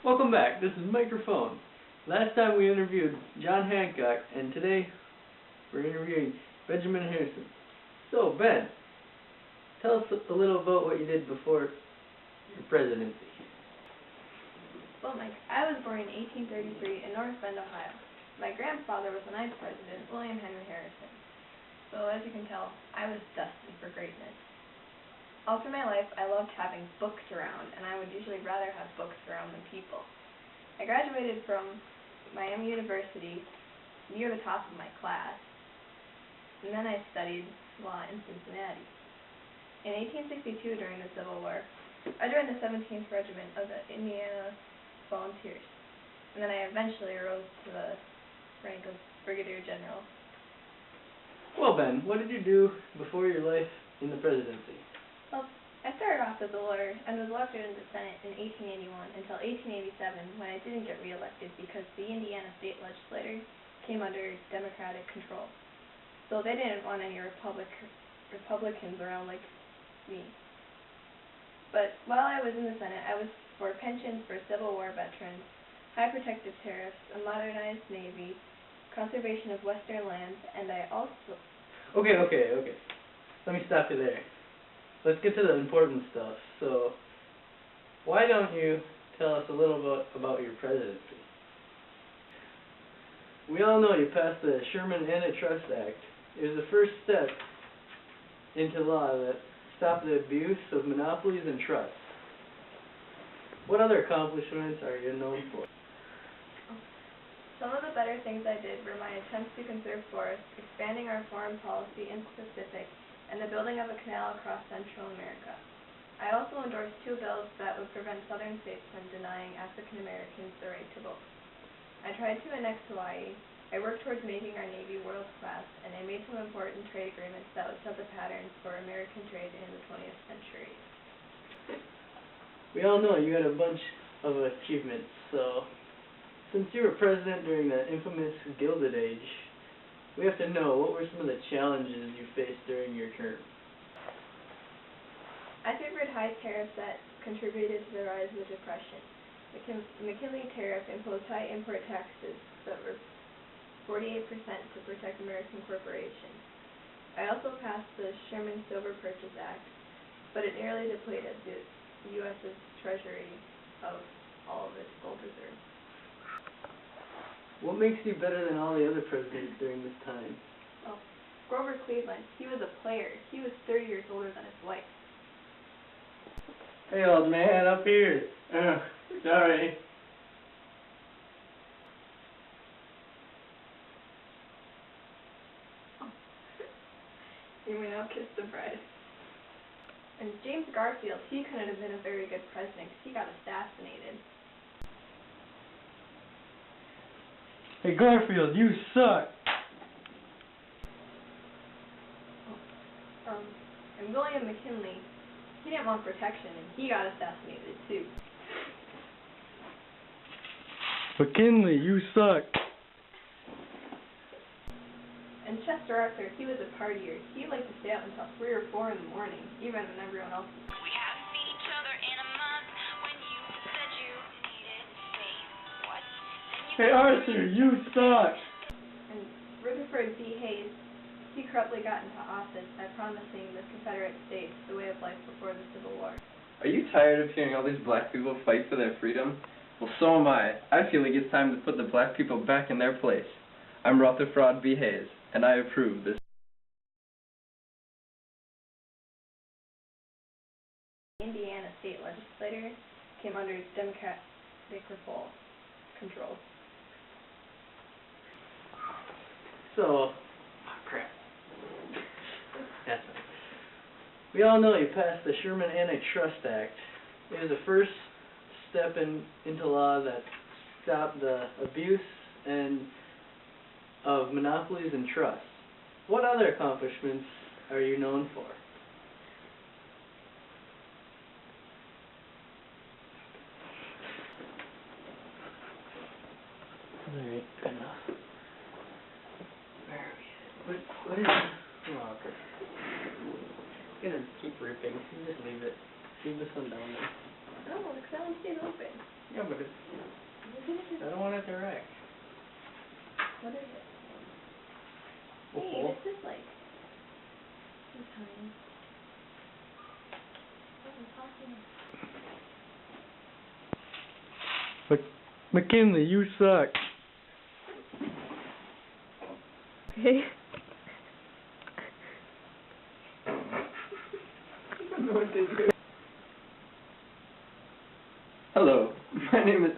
Welcome back. This is Microphone. Last time we interviewed John Hancock, and today we're interviewing Benjamin Harrison. So, Ben, tell us a little about what you did before your presidency. Well, Mike, I was born in 1833 in North Bend, Ohio. My grandfather was the 9th president, William Henry Harrison. So, as you can tell, I was destined for greatness. All through my life, I loved having books around, and I would usually rather have books around than people. I graduated from Miami University near the top of my class, and then I studied law in Cincinnati. In 1862, during the Civil War, I joined the 17th Regiment of the Indiana Volunteers, and then I eventually rose to the rank of Brigadier General. Well, Ben, what did you do before your life in the presidency? Well, I started off as a lawyer and was elected in the Senate in 1881 until 1887 when I didn't get reelected because the Indiana state legislature came under Democratic control. So they didn't want any Republicans around like me. But while I was in the Senate, I was for pensions for Civil War veterans, high protective tariffs, a modernized Navy, conservation of Western lands, and I also... Okay. Let me stop you there. Let's get to the important stuff. So, why don't you tell us a little bit about your presidency? We all know you passed the Sherman Antitrust Act. It was the first step into law that stopped the abuse of monopolies and trusts. What other accomplishments are you known for? Some of the better things I did were my attempts to conserve forests, expanding our foreign policy in the Pacific, and the building of a canal across Central America. I also endorsed 2 bills that would prevent southern states from denying African Americans the right to vote. I tried to annex Hawaii, I worked towards making our Navy world-class, and I made some important trade agreements that would set the pattern for American trade in the 20th century. We all know you had a bunch of achievements, so since you were president during the infamous Gilded Age, we have to know, what were some of the challenges you faced during your term? I favored high tariffs that contributed to the rise of the Depression. The McKinley tariff imposed high import taxes that were 48% to protect American corporations. I also passed the Sherman Silver Purchase Act, but it nearly depleted the U.S.'s treasury of all of its gold reserves. What makes you better than all the other presidents during this time? Well, Grover Cleveland, he was a player. He was 30 years older than his wife. Hey, old man, up here. Sorry. You may now kiss the bride. And James Garfield, he couldn't have been a very good president because he got assassinated. Hey, Garfield, you suck. And William McKinley, he didn't want protection, and he got assassinated too. McKinley, you suck. And Chester Arthur, he was a partier. He liked to stay out until 3 or 4 in the morning, even when everyone else was. We haven't seen each other in a month. When you said you needed space, what? Hey, Arthur, you suck. And Rutherford B. Hayes, he corruptly got into office by promising the Confederate States the way of life before the Civil War. Are you tired of hearing all these black people fight for their freedom? Well, so am I. I feel like it's time to put the black people back in their place. I'm Rutherford B. Hayes, and I approve this. The Indiana state legislature came under Democratic control. So, crap. That's right. We all know you passed the Sherman Antitrust Act. It was the first step into law that stopped the abuse of monopolies and trusts. What other accomplishments are you known for? Alright, good enough. Where are we? What is it? Oh, okay. I'm gonna keep ripping. Just leave it. Leave this one down there. No, because that one stays open. Yeah, but it's, I don't want it to wreck. What is it? Oh, Hey, cool. this is like... This is tiny. Oh, it's talking. McKinley, you suck. Okay. I don't know what to do. Hello, my name is